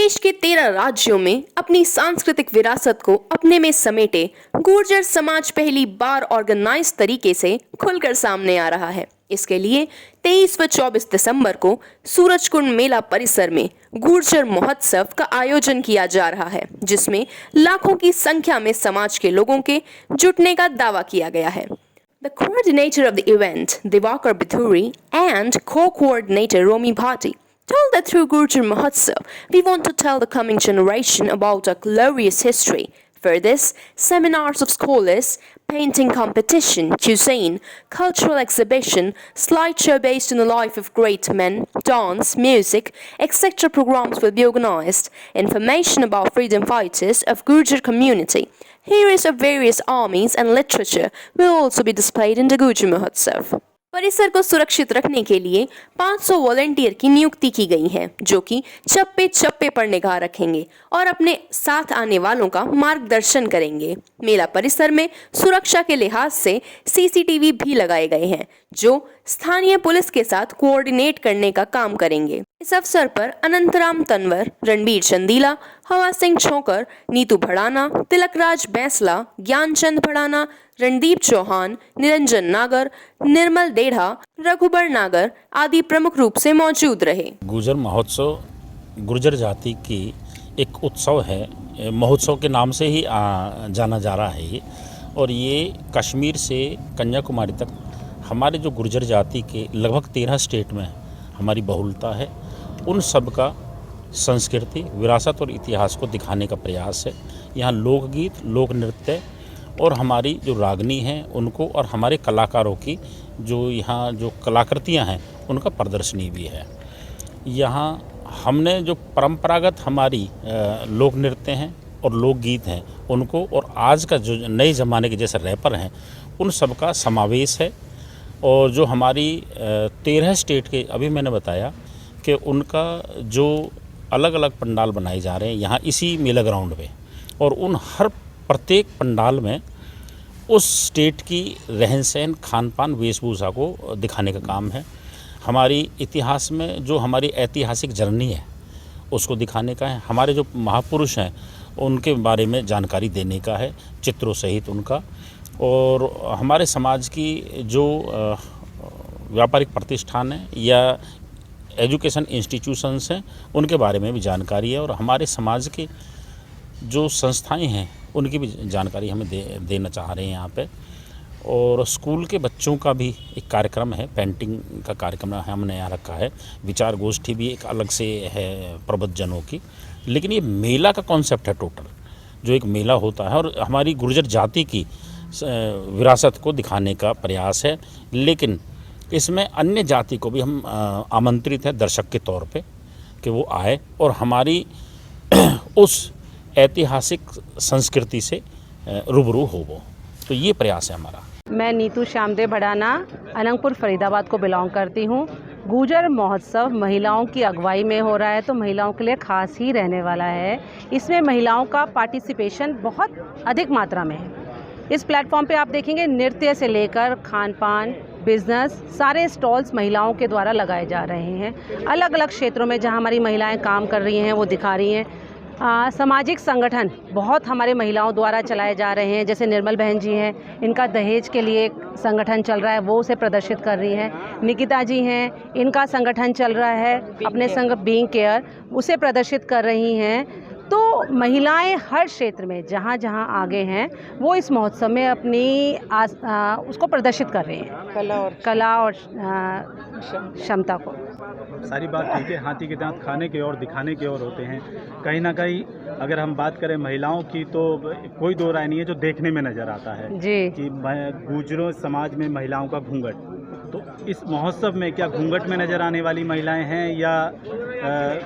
देश के 13 राज्यों में अपनी सांस्कृतिक विरासत को अपने में समेटे गुर्जर समाज पहली बार ऑर्गेनाइज तरीके से खुलकर सामने आ रहा है। इसके लिए 23 व 24 दिसंबर को सूरजकुंड मेला परिसर में गुर्जर महोत्सव का आयोजन किया जा रहा है, जिसमें लाखों की संख्या में समाज के लोगों के जुटने का दावा किया गया है। The coordinator of the event, Divakar Bithuri, and co-coordinator Romi Bhatti told that through Gurjar Mahotsav, we want to tell the coming generation about our glorious history. For this, seminars of scholars, painting competition, cuisine, cultural exhibition, slideshow based on the life of great men, dance, music, etc. programs will be organized. Information about freedom fighters of Gurjar community, heroes of various armies and literature will also be displayed in the Gurjar Mahotsav. परिसर को सुरक्षित रखने के लिए 500 volunteer की नियुक्ति की गई है, जो कि चप्पे चप्पे पर निगाह रखेंगे और अपने साथ आने वालों का मार्गदर्शन करेंगे। मेला परिसर में सुरक्षा के लिहाज से सीसीटीवी भी लगाए गए हैं, जो स्थानीय पुलिस के साथ कोऑर्डिनेट करने का काम करेंगे। इस अवसर पर अनंतराम तंवर, रणबीर चंदीला, हवा सिंह छोकर, नीतू भड़ाना, तिलकराज बैंसला, ज्ञानचंद भड़ाना, रणदीप चौहान, निरंजन नागर, निर्मल डेढ़ा, रघुबर नागर आदि प्रमुख रूप से मौजूद रहे। गुर्जर महोत्सव गुर्जर जाति की एक उत्सव है, महोत्सव के नाम से ही जाना जा रहा है ये। और ये कश्मीर से कन्याकुमारी तक हमारे जो गुर्जर जाति के लगभग 13 स्टेट में हमारी बहुलता है, उन सब का संस्कृति, विरासत और इतिहास को दिखाने का प्रयास है। यहाँ लोकगीत, लोक नृत्य और हमारी जो रागनी हैं उनको, और हमारे कलाकारों की जो यहाँ जो कलाकृतियाँ हैं उनका प्रदर्शनी भी है। यहाँ हमने जो परंपरागत हमारी लोक नृत्य हैं और लोकगीत हैं उनको, और आज का जो नए ज़माने के जैसे रैपर हैं उन सब का समावेश है। और जो हमारी 13 स्टेट के, अभी मैंने बताया कि उनका जो अलग अलग पंडाल बनाए जा रहे हैं यहाँ इसी मेला ग्राउंड में, और उन हर प्रत्येक पंडाल में उस स्टेट की रहन सहन, खान पान, वेशभूषा को दिखाने का काम है। हमारी इतिहास में जो हमारी ऐतिहासिक जर्नी है उसको दिखाने का है। हमारे जो महापुरुष हैं उनके बारे में जानकारी देने का है, चित्रों सहित उनका। और हमारे समाज की जो व्यापारिक प्रतिष्ठान है या एजुकेशन इंस्टीट्यूशंस हैं उनके बारे में भी जानकारी है। और हमारे समाज के जो संस्थाएं हैं उनकी भी जानकारी हमें देना चाह रहे हैं यहाँ पे। और स्कूल के बच्चों का भी एक कार्यक्रम है, पेंटिंग का कार्यक्रम हमने यहाँ रखा है। विचार गोष्ठी भी एक अलग से है प्रबुद्धजनों की। लेकिन ये मेला का कॉन्सेप्ट है टोटल, जो एक मेला होता है और हमारी गुर्जर जाति की विरासत को दिखाने का प्रयास है। लेकिन इसमें अन्य जाति को भी हम आमंत्रित हैं दर्शक के तौर पे कि वो आए और हमारी उस ऐतिहासिक संस्कृति से रूबरू हो वो। तो ये प्रयास है हमारा। मैं नीतू श्यामदेव भड़ाना अनंगपुर फरीदाबाद को बिलोंग करती हूँ। गुर्जर महोत्सव महिलाओं की अगुवाई में हो रहा है, तो महिलाओं के लिए खास ही रहने वाला है। इसमें महिलाओं का पार्टिसिपेशन बहुत अधिक मात्रा में है। इस प्लेटफॉर्म पे आप देखेंगे नृत्य से लेकर खान पान, बिजनेस, सारे स्टॉल्स महिलाओं के द्वारा लगाए जा रहे हैं। अलग अलग क्षेत्रों में जहाँ हमारी महिलाएं काम कर रही हैं वो दिखा रही हैं। सामाजिक संगठन बहुत हमारे महिलाओं द्वारा चलाए जा रहे हैं, जैसे निर्मल बहन जी हैं, इनका दहेज के लिए एक संगठन चल रहा है, वो उसे प्रदर्शित कर रही हैं। निकिता जी हैं, इनका संगठन चल रहा है अपने संग बीइंग केयर, उसे प्रदर्शित कर रही हैं। तो महिलाएं हर क्षेत्र में जहाँ जहाँ आगे हैं वो इस महोत्सव में अपनी उसको प्रदर्शित कर रही हैं, कला और क्षमता को। सारी बात ठीक है, हाथी के दांत खाने के और दिखाने के और होते हैं। कहीं ना कहीं अगर हम बात करें महिलाओं की तो कोई दो राय नहीं है जो देखने में नज़र आता है जी कि गुर्जरों समाज में महिलाओं का घूंघट, तो इस महोत्सव में क्या घूंघट में नज़र आने वाली महिलाएं हैं या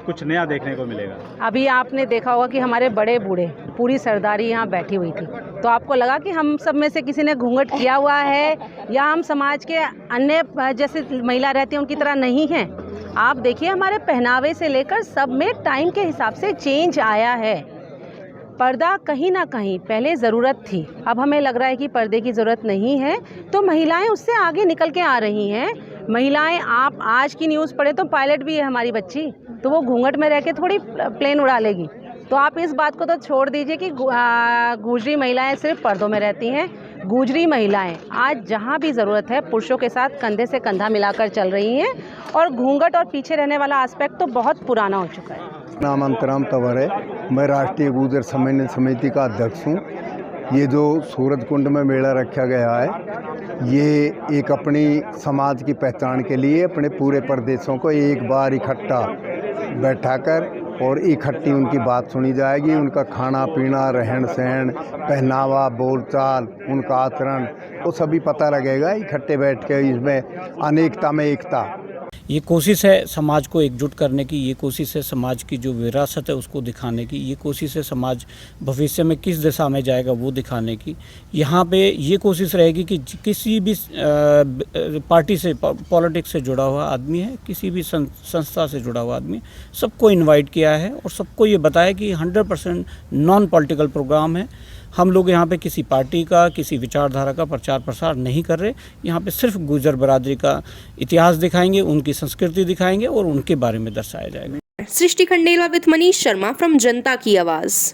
कुछ नया देखने को मिलेगा? अभी आपने देखा होगा कि हमारे बड़े बूढ़े पूरी सरदारी यहाँ बैठी हुई थी, तो आपको लगा कि हम सब में से किसी ने घूंघट किया हुआ है या हम समाज के अन्य जैसे महिला रहती हैं उनकी तरह नहीं हैं। आप देखिए हमारे पहनावे से लेकर सब में टाइम के हिसाब से चेंज आया है। पर्दा कहीं ना कहीं पहले ज़रूरत थी, अब हमें लग रहा है कि पर्दे की ज़रूरत नहीं है, तो महिलाएं उससे आगे निकल के आ रही हैं। महिलाएं, आप आज की न्यूज़ पढ़े तो पायलट भी है हमारी बच्ची, तो वो घूंघट में रह के थोड़ी प्लेन उड़ा लेगी। तो आप इस बात को तो छोड़ दीजिए कि गुजरी महिलाएं सिर्फ पर्दों में रहती हैं। गुजरी महिलाएं आज जहां भी ज़रूरत है पुरुषों के साथ कंधे से कंधा मिलाकर चल रही हैं, और घूंघट और पीछे रहने वाला एस्पेक्ट तो बहुत पुराना हो चुका है। नाम अंतराम तंवर है, मैं राष्ट्रीय गुर्जर समन्वय समिति का अध्यक्ष हूँ। ये जो सूरज कुंड में मेला रखा गया है, ये एक अपनी समाज की पहचान के लिए अपने पूरे प्रदेशों को एक बार इकट्ठा बैठाकर और इकट्ठी उनकी बात सुनी जाएगी। उनका खाना पीना, रहन सहन, पहनावा, बोलचाल, उनका आचरण, वो सभी पता लगेगा इकट्ठे बैठ के। इसमें अनेकता में एकता। ये कोशिश है समाज को एकजुट करने की, ये कोशिश है समाज की जो विरासत है उसको दिखाने की, ये कोशिश है समाज भविष्य में किस दिशा में जाएगा वो दिखाने की। यहाँ पे ये कोशिश रहेगी कि किसी भी पार्टी से, पॉलिटिक्स से जुड़ा हुआ आदमी है, किसी भी संस्था से जुड़ा हुआ आदमी, सबको इनवाइट किया है और सबको ये बताया कि 100% नॉन पॉलिटिकल प्रोग्राम है। हम लोग यहाँ पे किसी पार्टी का, किसी विचारधारा का प्रचार प्रसार नहीं कर रहे। यहाँ पे सिर्फ गुर्जर बरादरी का इतिहास दिखाएंगे, उनकी संस्कृति दिखाएंगे और उनके बारे में दर्शाया जाएगा। सृष्टि खंडेला विद मनीष शर्मा फ्रॉम जनता की आवाज़।